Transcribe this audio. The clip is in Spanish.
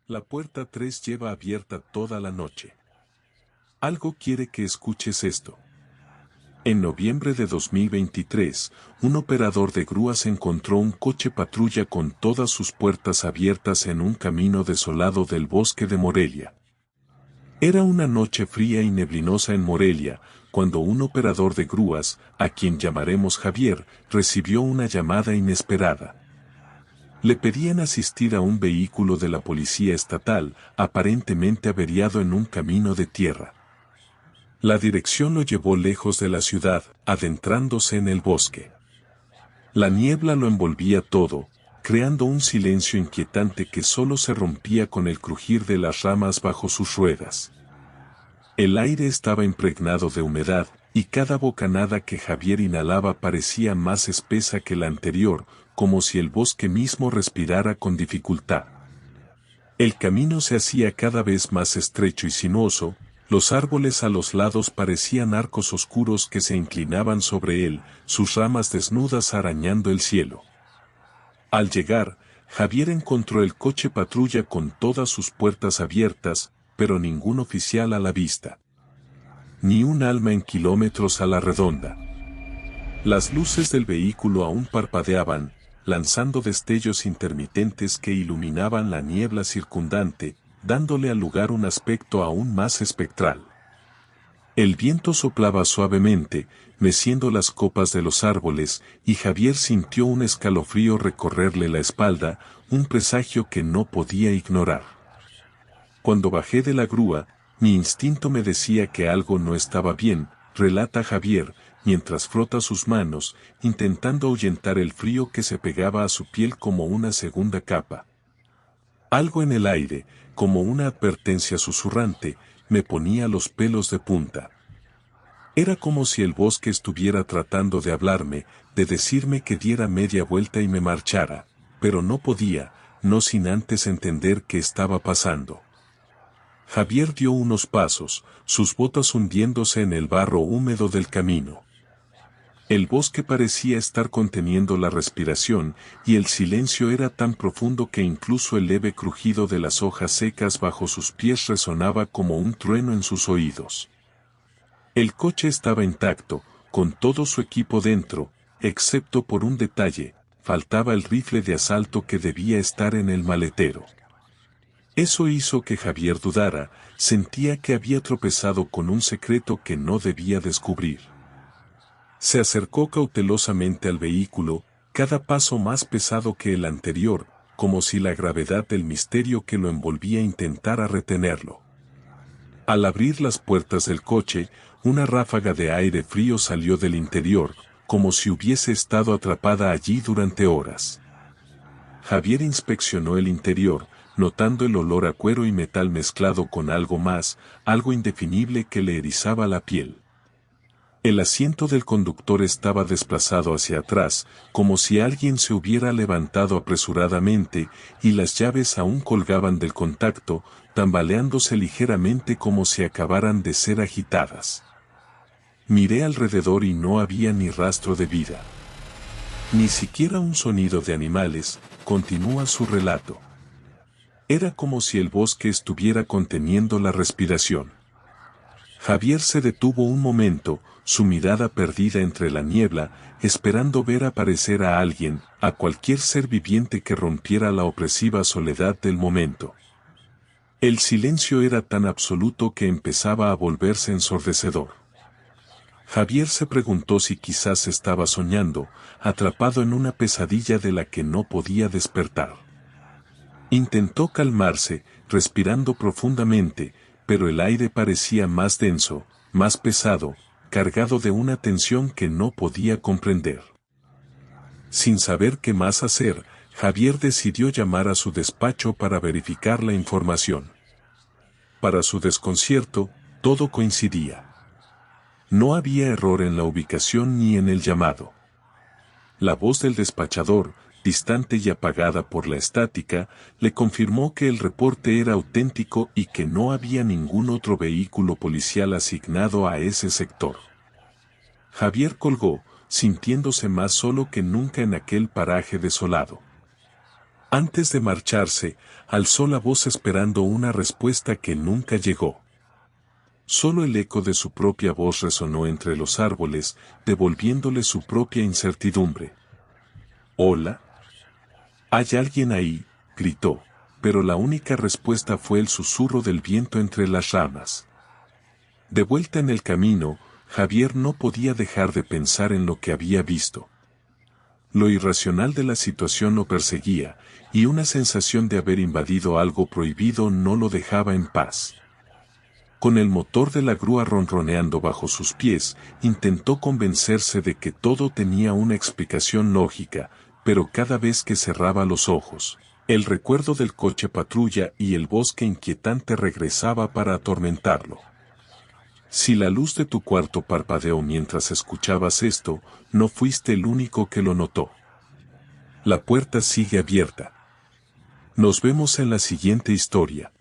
La puerta 3 lleva abierta toda la noche. Algo quiere que escuches esto. En noviembre de 2023, un operador de grúas encontró un coche patrulla con todas sus puertas abiertas en un camino desolado del bosque de Morelia. Era una noche fría y neblinosa en Morelia, cuando un operador de grúas, a quien llamaremos Javier, recibió una llamada inesperada. Le pedían asistir a un vehículo de la policía estatal, aparentemente averiado en un camino de tierra. La dirección lo llevó lejos de la ciudad, adentrándose en el bosque. La niebla lo envolvía todo, creando un silencio inquietante que solo se rompía con el crujir de las ramas bajo sus ruedas. El aire estaba impregnado de humedad, y cada bocanada que Javier inhalaba parecía más espesa que la anterior, como si el bosque mismo respirara con dificultad. El camino se hacía cada vez más estrecho y sinuoso, los árboles a los lados parecían arcos oscuros que se inclinaban sobre él, sus ramas desnudas arañando el cielo. Al llegar, Javier encontró el coche patrulla con todas sus puertas abiertas, pero ningún oficial a la vista. Ni un alma en kilómetros a la redonda. Las luces del vehículo aún parpadeaban, lanzando destellos intermitentes que iluminaban la niebla circundante, dándole al lugar un aspecto aún más espectral. El viento soplaba suavemente, meciendo las copas de los árboles, y Javier sintió un escalofrío recorrerle la espalda, un presagio que no podía ignorar. Cuando bajé de la grúa, mi instinto me decía que algo no estaba bien, relata Javier, mientras frota sus manos, intentando ahuyentar el frío que se pegaba a su piel como una segunda capa. Algo en el aire, como una advertencia susurrante, me ponía los pelos de punta. Era como si el bosque estuviera tratando de hablarme, de decirme que diera media vuelta y me marchara, pero no podía, no sin antes entender qué estaba pasando. Javier dio unos pasos, sus botas hundiéndose en el barro húmedo del camino. El bosque parecía estar conteniendo la respiración, y el silencio era tan profundo que incluso el leve crujido de las hojas secas bajo sus pies resonaba como un trueno en sus oídos. El coche estaba intacto, con todo su equipo dentro, excepto por un detalle, faltaba el rifle de asalto que debía estar en el maletero. Eso hizo que Javier dudara, sentía que había tropezado con un secreto que no debía descubrir. Se acercó cautelosamente al vehículo, cada paso más pesado que el anterior, como si la gravedad del misterio que lo envolvía intentara retenerlo. Al abrir las puertas del coche, una ráfaga de aire frío salió del interior, como si hubiese estado atrapada allí durante horas. Javier inspeccionó el interior, notando el olor a cuero y metal mezclado con algo más, algo indefinible que le erizaba la piel. El asiento del conductor estaba desplazado hacia atrás, como si alguien se hubiera levantado apresuradamente, y las llaves aún colgaban del contacto, tambaleándose ligeramente como si acabaran de ser agitadas. Miré alrededor y no había ni rastro de vida. Ni siquiera un sonido de animales, continúa su relato. Era como si el bosque estuviera conteniendo la respiración. Javier se detuvo un momento, su mirada perdida entre la niebla, esperando ver aparecer a alguien, a cualquier ser viviente que rompiera la opresiva soledad del momento. El silencio era tan absoluto que empezaba a volverse ensordecedor. Javier se preguntó si quizás estaba soñando, atrapado en una pesadilla de la que no podía despertar. Intentó calmarse, respirando profundamente, pero el aire parecía más denso, más pesado, cargado de una tensión que no podía comprender. Sin saber qué más hacer, Javier decidió llamar a su despacho para verificar la información. Para su desconcierto, todo coincidía. No había error en la ubicación ni en el llamado. La voz del despachador, distante y apagada por la estática, le confirmó que el reporte era auténtico y que no había ningún otro vehículo policial asignado a ese sector. Javier colgó, sintiéndose más solo que nunca en aquel paraje desolado. Antes de marcharse, alzó la voz esperando una respuesta que nunca llegó. Solo el eco de su propia voz resonó entre los árboles, devolviéndole su propia incertidumbre. «¿Hola? ¿Hay alguien ahí?», gritó, pero la única respuesta fue el susurro del viento entre las ramas. De vuelta en el camino, Javier no podía dejar de pensar en lo que había visto. Lo irracional de la situación lo perseguía, y una sensación de haber invadido algo prohibido no lo dejaba en paz. Con el motor de la grúa ronroneando bajo sus pies, intentó convencerse de que todo tenía una explicación lógica, pero cada vez que cerraba los ojos, el recuerdo del coche patrulla y el bosque inquietante regresaba para atormentarlo. Si la luz de tu cuarto parpadeó mientras escuchabas esto, no fuiste el único que lo notó. La puerta sigue abierta. Nos vemos en la siguiente historia.